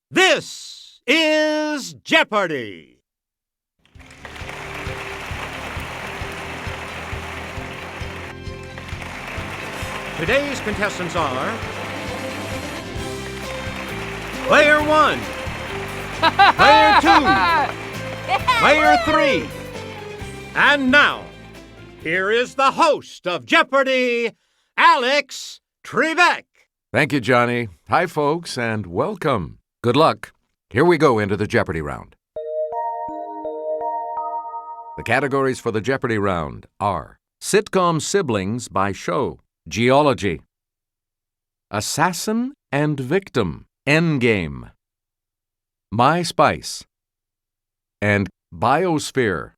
This is Jeopardy! Today's contestants are Player 1, Player 2, Player 3, and now, here is the host of Jeopardy, Alex Trebek. Thank you, Johnny. Hi, folks, and welcome. Good luck. Here we go into the Jeopardy round. The categories for the Jeopardy round are Sitcom Siblings by Show, Geology, Assassin and Victim, Endgame, My Spice, and Biosphere.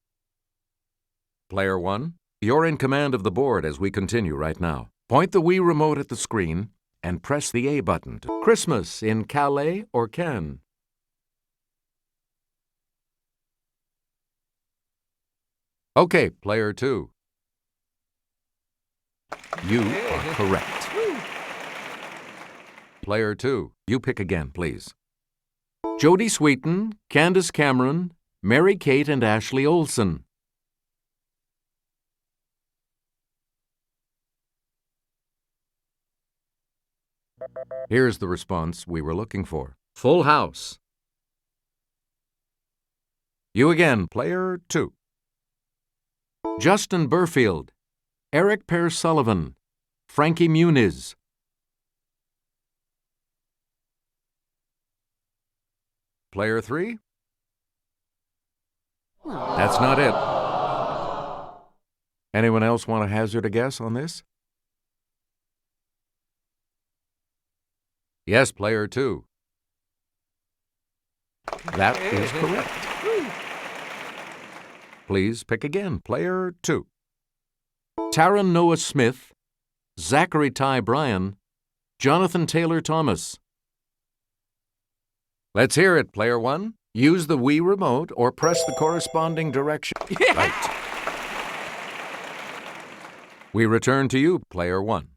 Player 1, you're in command of the board as we continue right now. Point the Wii remote at the screen and press the A button to Christmas in Calais or Cannes. Okay, Player 2. You are correct. Player 2, you pick again, please. Jodie Sweetin, Candace Cameron, Mary-Kate and Ashley Olsen. Here's the response we were looking for. Full House. You again, Player 2. Justin Burfield, Eric Pear Sullivan, Frankie Muniz. Player 3? That's not it. Anyone else want to hazard a guess on this? Yes, Player 2. That is correct. Please pick again, Player 2. Taron Noah Smith, Zachary Ty Bryan, Jonathan Taylor Thomas. Let's hear it, Player 1. Use the Wii remote or press the corresponding direction. Right. We return to you, Player 1.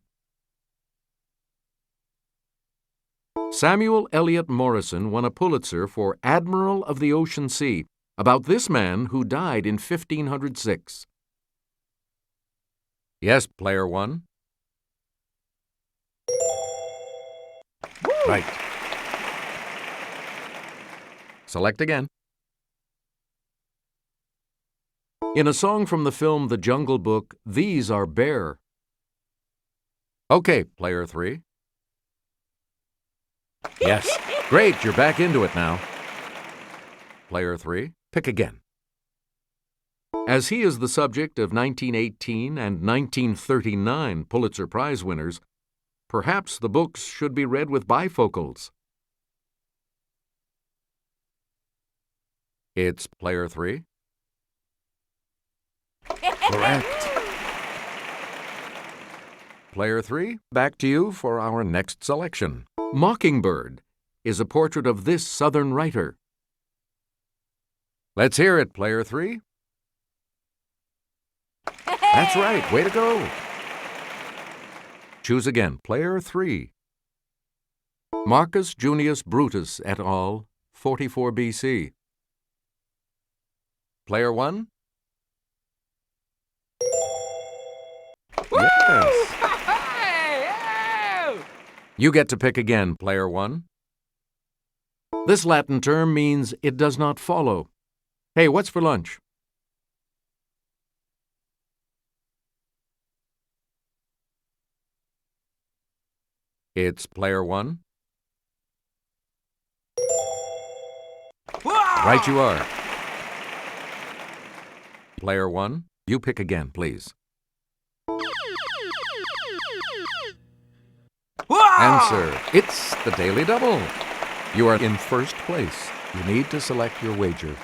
Samuel Eliot Morison won a Pulitzer for Admiral of the Ocean Sea, about this man who died in 1506. Yes, Player 1. Right. Select again. In a song from the film The Jungle Book, these are bear. Okay, Player 3. Yes. Great, you're back into it now. Player 3, pick again. As he is the subject of 1918 and 1939 Pulitzer Prize winners, perhaps the books should be read with bifocals. It's Player 3. Correct. Player 3, back to you for our next selection. Mockingbird is a portrait of this Southern writer. Let's hear it, Player 3. That's right, way to go. Choose again, Player 3. Marcus Junius Brutus et al., 44 BC. Player 1. Yes. You get to pick again, Player 1. This Latin term means it does not follow. Hey, what's for lunch? It's Player 1. Right you are. Player 1, you pick again, please. Answer, it's the Daily Double. You are in first place. You need to select your wager.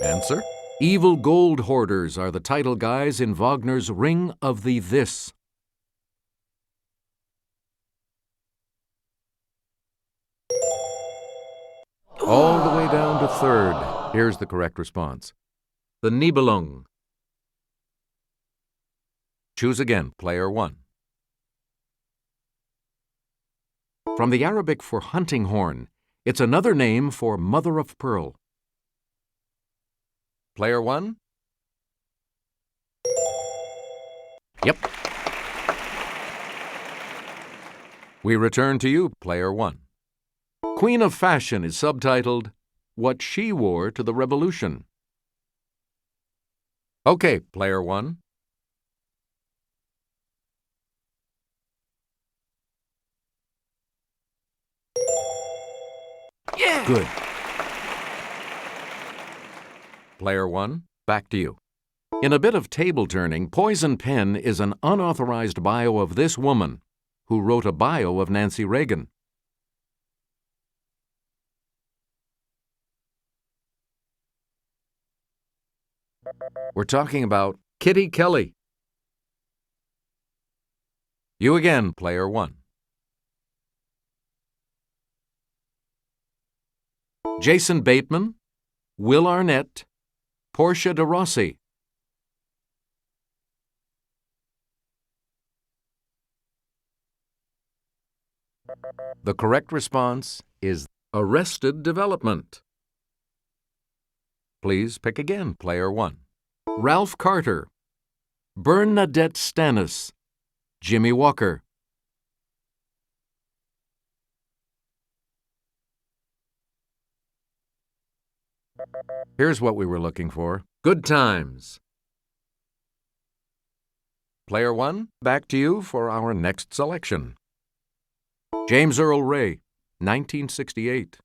Answer, evil gold hoarders are the title guys in Wagner's Ring of the This. All the way down to third. Here's the correct response. The Nibelung. Choose again, Player 1. From the Arabic for hunting horn, it's another name for mother of pearl. Player 1? Yep. We return to you, Player 1. Queen of Fashion is subtitled, What She Wore to the Revolution. Okay, Player 1. Yeah! Good. Player 1, back to you. In a bit of table turning, Poison Pen is an unauthorized bio of this woman, who wrote a bio of Nancy Reagan. We're talking about Kitty Kelly. You again, Player 1. Jason Bateman, Will Arnett, Portia de Rossi. The correct response is Arrested Development. Please pick again, Player 1. Ralph Carter, Bernadette Stanis, Jimmy Walker. Here's what we were looking for. Good times. Player 1, back to you for our next selection. James Earl Ray, 1968.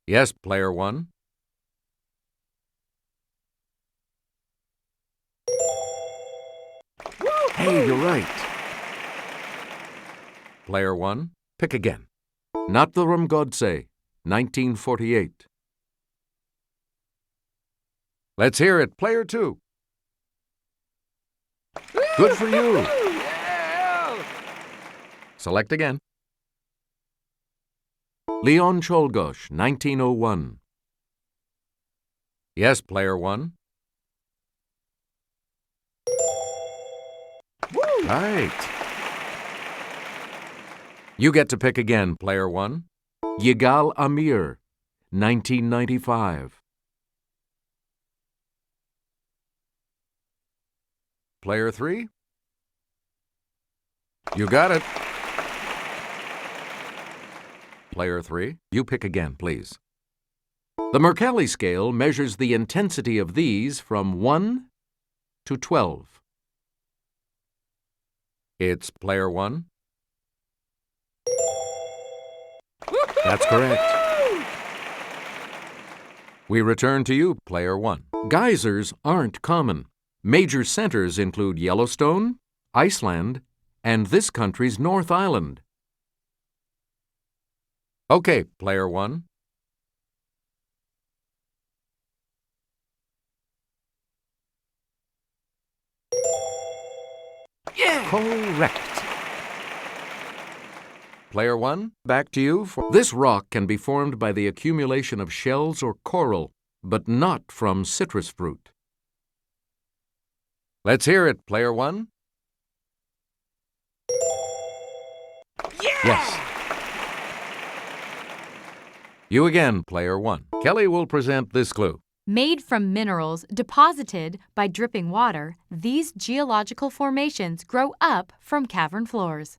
Yes, Player 1. Hey, you're right. Player 1, pick again. Nathuram Godse, 1948. Let's hear it, Player 2. Good for you. Yeah! Select again. Leon Czolgosz, 1901. Yes, Player 1. Right. You get to pick again, Player 1. Yigal Amir, 1995. Player 3. You got it. Player 3, you pick again, please. The Mercalli scale measures the intensity of these from 1 to 12. It's Player 1. That's correct. We return to you, Player 1. Geysers aren't common. Major centers include Yellowstone, Iceland, and this country's North Island. Okay, Player 1. Yeah! Correct. Player 1, back to you. This rock can be formed by the accumulation of shells or coral, but not from citrus fruit. Let's hear it, Player 1. Yeah! Yes. You again, Player 1. Kelly will present this clue. Made from minerals deposited by dripping water, these geological formations grow up from cavern floors.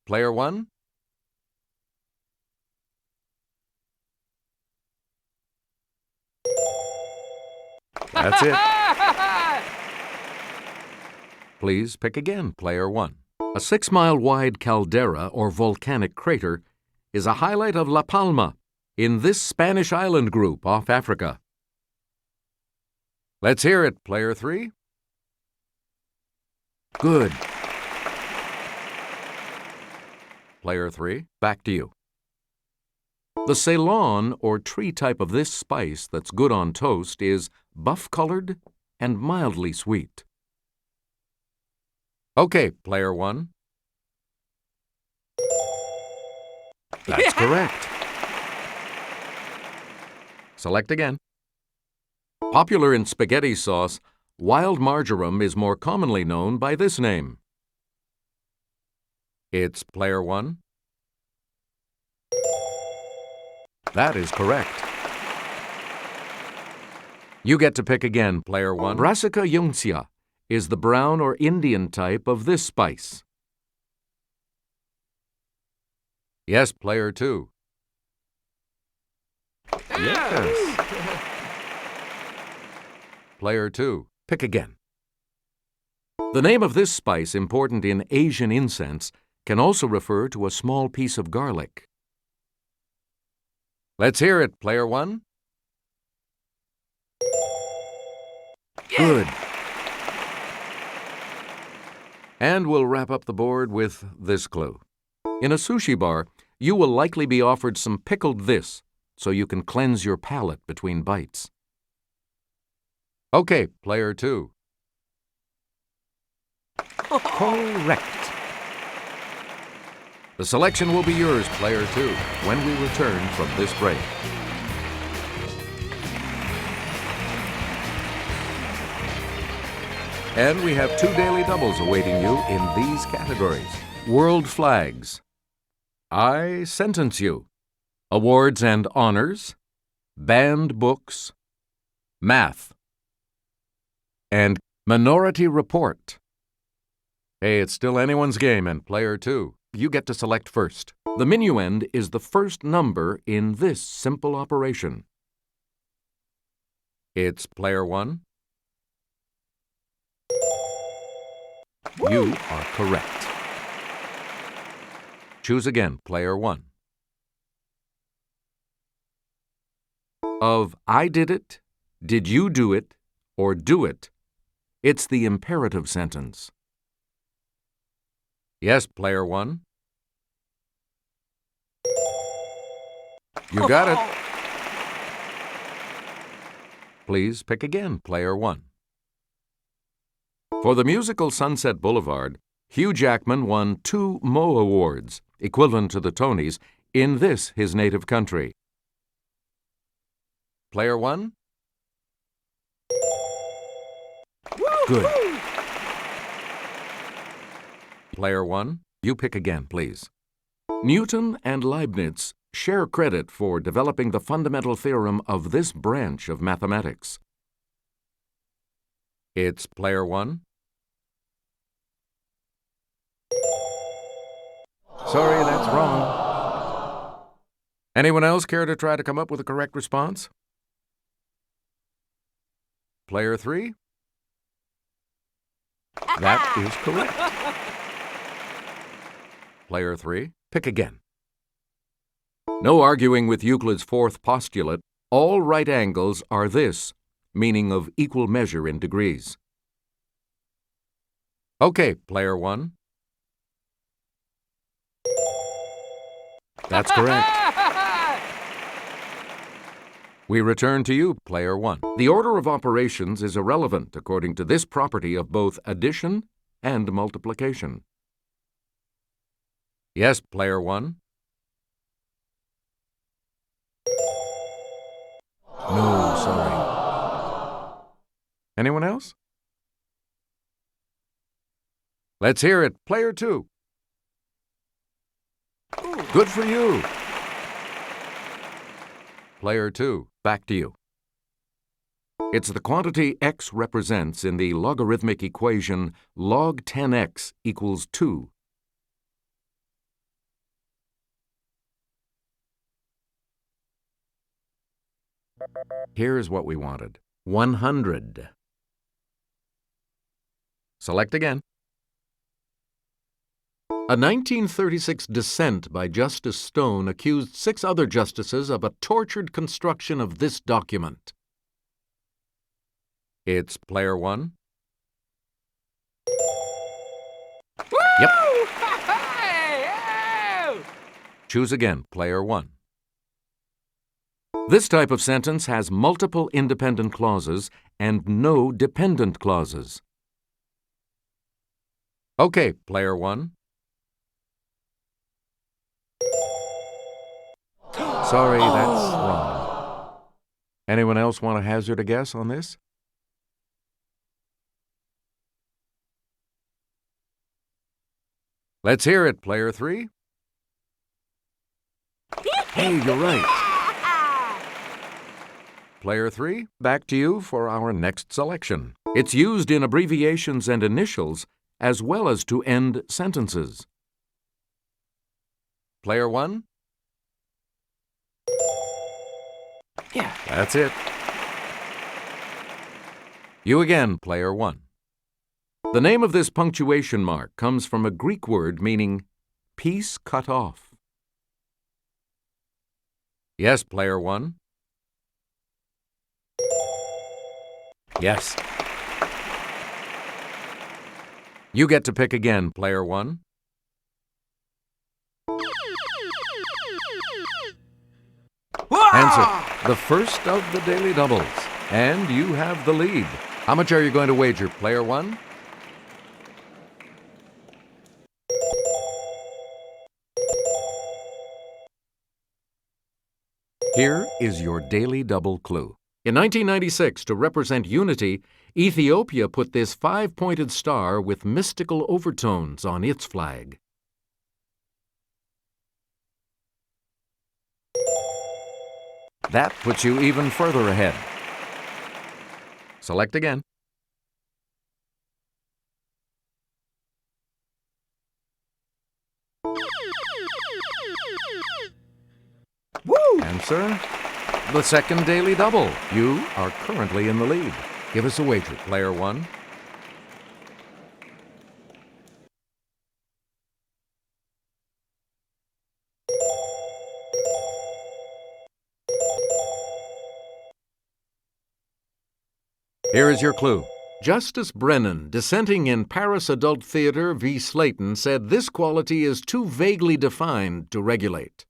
Player 1. That's it. Please pick again, Player 1. A 6-mile-wide caldera or volcanic crater is a highlight of La Palma in this Spanish island group off Africa. Let's hear it, Player 3. Good. Player 3, back to you. The Ceylon or tree type of this spice that's good on toast is buff-colored and mildly sweet. Okay, Player 1. That's correct. Select again. Popular in spaghetti sauce, wild marjoram is more commonly known by this name. It's player 1. That is correct. You get to pick again, player 1. Brassica yunctia is the brown or Indian type of this spice. Yes, player 2. Yes. Player 2, pick again. The name of this spice, important in Asian incense, can also refer to a small piece of garlic. Let's hear it, player 1. Good. And we'll wrap up the board with this clue. In a sushi bar, you will likely be offered some pickled this, so you can cleanse your palate between bites. Okay, player 2. Correct. The selection will be yours, player 2, when we return from this break. And we have 2 daily doubles awaiting you in these categories. World flags. I sentence you. Awards and honors. Banned books. Math. And minority report. Hey, it's still anyone's game, and player 2, you get to select first. The minuend is the first number in this simple operation. It's player 1. You are correct. Choose again, player 1. Of I did it, did you do it, or do it, it's the imperative sentence. Yes, player 1. You got it. Please pick again, player 1. For the musical Sunset Boulevard, Hugh Jackman won 2 Mo Awards, equivalent to the Tonys, in this his native country. Player 1? Good. Player 1, you pick again, please. Newton and Leibniz share credit for developing the fundamental theorem of this branch of mathematics. It's player 1. Sorry, that's wrong. Anyone else care to try to come up with a correct response? Player 3? That is correct. Player 3, pick again. No arguing with Euclid's 4th postulate. All right angles are this, meaning of equal measure in degrees. Okay, player 1. That's correct. We return to you, player 1. The order of operations is irrelevant according to this property of both addition and multiplication. Yes, player 1. No, sorry. Anyone else? Let's hear it, player 2. Good for you. Player 2, back to you. It's the quantity x represents in the logarithmic equation log 10x equals 2. Here's what we wanted. 100. Select again. A 1936 dissent by Justice Stone accused 6 other justices of a tortured construction of this document. It's player 1. Yep. Choose again, player 1. This type of sentence has multiple independent clauses and no dependent clauses. Okay, player 1. Sorry, that's wrong. Anyone else want to hazard a guess on this? Let's hear it, player 3. Hey, you're right. Player 3, back to you for our next selection. It's used in abbreviations and initials as well as to end sentences. Player 1? Yeah. That's it. You again, player 1. The name of this punctuation mark comes from a Greek word meaning piece cut off. Yes, player 1. Yes. You get to pick again, player 1. Answer, the first of the daily doubles. And you have the lead. How much are you going to wager, player 1? Here is your daily double clue. In 1996, to represent unity, Ethiopia put this 5-pointed star with mystical overtones on its flag. That puts you even further ahead. Select again. Woo! Answer, the second daily double. You are currently in the lead. Give us a wager, player 1. Here is your clue. Justice Brennan, dissenting in Paris Adult Theatre v. Slayton, said this quality is too vaguely defined to regulate.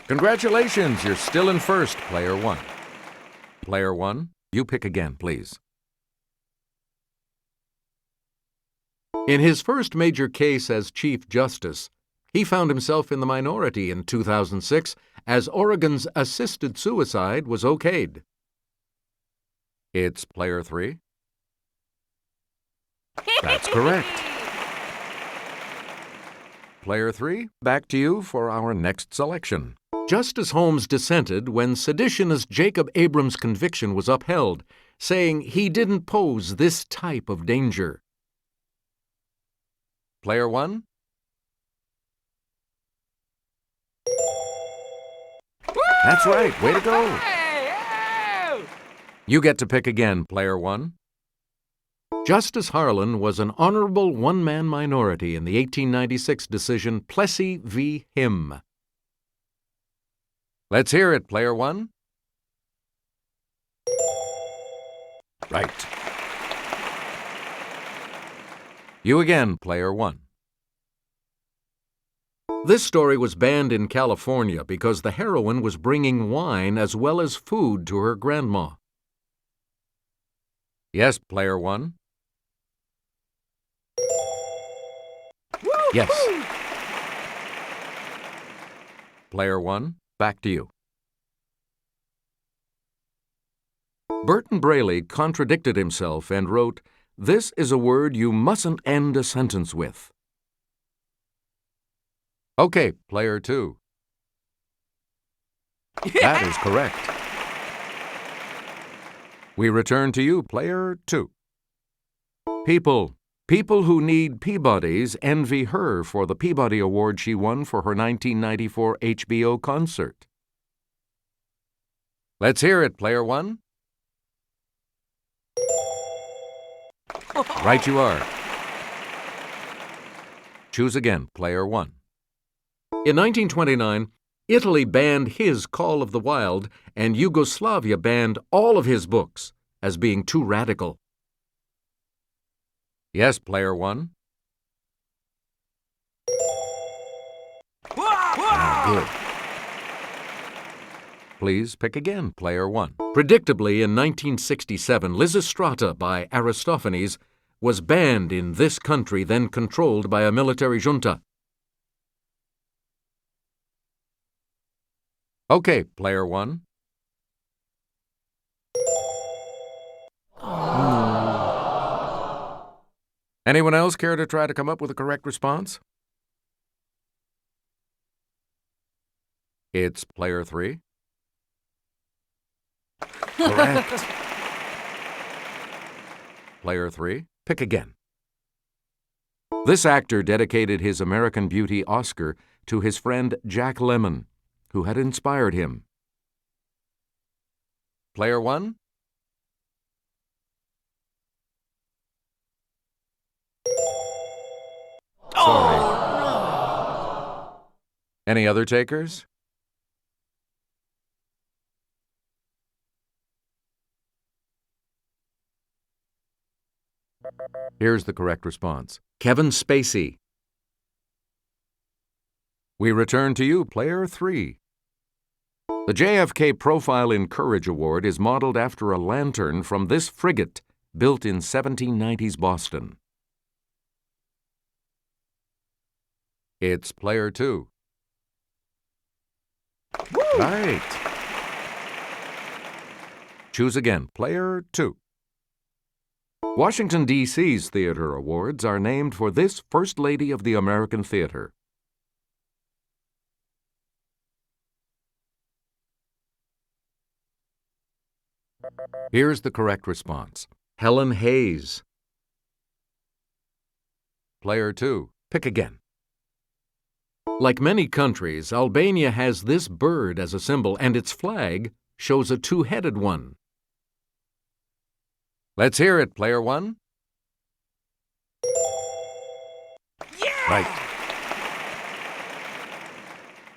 Congratulations, you're still in first, player 1. Player 1, you pick again, please. In his first major case as Chief Justice, he found himself in the minority in 2006 as Oregon's assisted suicide was okayed. It's player 3. That's correct. Player 3, back to you for our next selection. Justice Holmes dissented when seditionist Jacob Abrams' conviction was upheld, saying he didn't pose this type of danger. Player 1? That's right, way to go. Hey, You get to pick again, player 1. Justice Harlan was an honorable one-man minority in the 1896 decision Plessy v. Him. Let's hear it, player 1. Right. You again, player 1. This story was banned in California because the heroine was bringing wine as well as food to her grandma. Yes, player 1. Yes. Player 1, back to you. Burton Braley contradicted himself and wrote, "This is a word you mustn't end a sentence with." Okay, player 2. That is correct. We return to you, player 2. People who need Peabodys envy her for the Peabody Award she won for her 1994 HBO concert. Let's hear it, player 1. Right you are. Choose again, player 1. In 1929, Italy banned his Call of the Wild, and Yugoslavia banned all of his books as being too radical. Yes, player 1. Good. Please pick again, player 1. Predictably, in 1967, Lysistrata by Aristophanes was banned in this country then controlled by a military junta. Okay, player 1. Anyone else care to try to come up with a correct response? It's player 3. Correct. Player 3, pick again. This actor dedicated his American Beauty Oscar to his friend Jack Lemmon, who had inspired him. Player 1? Sorry. Any other takers? Here's the correct response. Kevin Spacey. We return to you, player 3. The JFK Profile in Courage Award is modeled after a lantern from this frigate built in 1790s Boston. It's player 2. Woo! Right. Choose again, player 2. Washington, D.C.'s theater awards are named for this First Lady of the American Theater. Here's the correct response. Helen Hayes. Player 2, pick again. Like many countries, Albania has this bird as a symbol, and its flag shows a two-headed one. Let's hear it, player 1. Yeah! Right.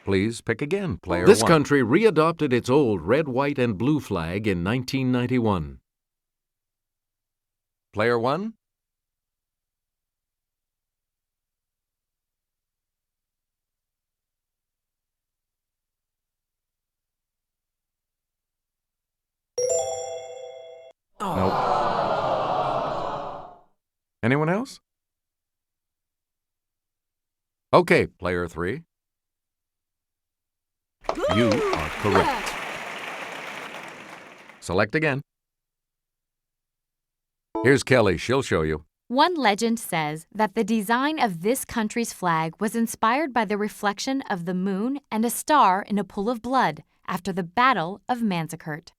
Please pick again, player 1. This country readopted its old red, white, and blue flag in 1991. Player 1? Nope. Anyone else? Okay, player 3. You are correct. Select again. Here's Kelly. She'll show you. One legend says that the design of this country's flag was inspired by the reflection of the moon and a star in a pool of blood after the Battle of Manzikert.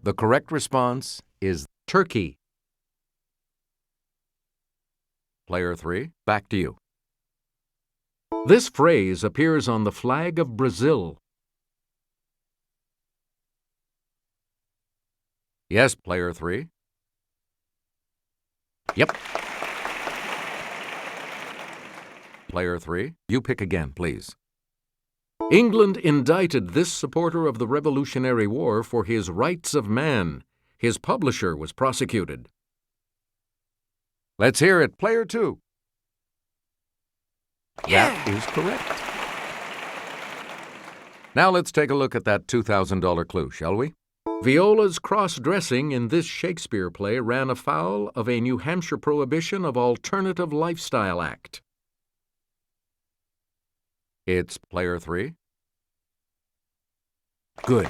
The correct response is Turkey. Player 3, back to you. This phrase appears on the flag of Brazil. Yes, player 3. Yep. Player 3, you pick again, please. England indicted this supporter of the Revolutionary War for his rights of man. His publisher was prosecuted. Let's hear it, player 2. Yeah! That is correct. Now let's take a look at that $2,000 clue, shall we? Viola's cross-dressing in this Shakespeare play ran afoul of a New Hampshire prohibition of Alternative Lifestyle Act. It's player 3. Good.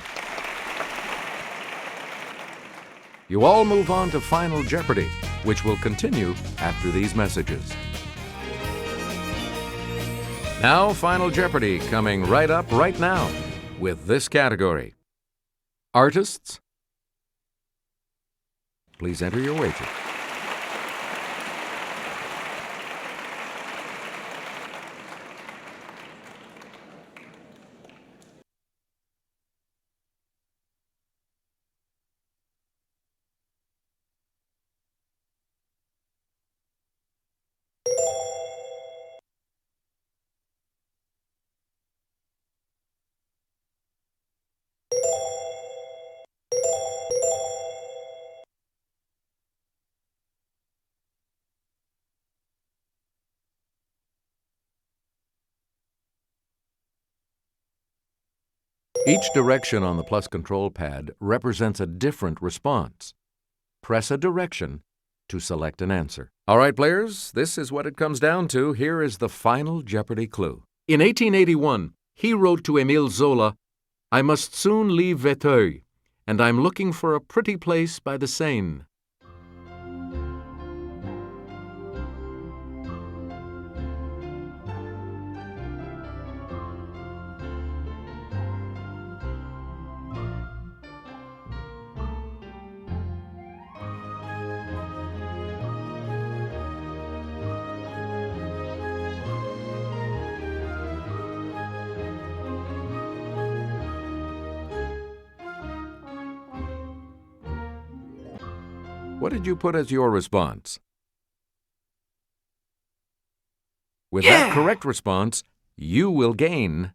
You all move on to Final Jeopardy, which will continue after these messages. Now, Final Jeopardy coming right up right now with this category. Artists, please enter your wager. Each direction on the plus control pad represents a different response. Press a direction to select an answer. All right, players, this is what it comes down to. Here is the Final Jeopardy clue. In 1881, He wrote to Émile Zola, "I must soon leave Véteuil, and I'm looking for a pretty place by the Seine." What did you put as your response? With that correct response, you will gain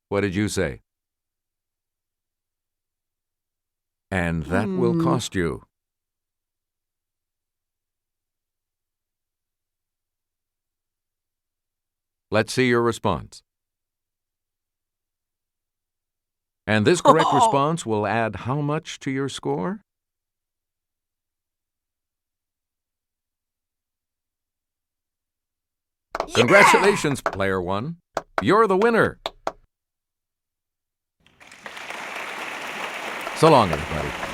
What did you say? And that will cost you. Let's see your response. And this correct response will add how much to your score? Congratulations, player one. You're the winner. So long, everybody.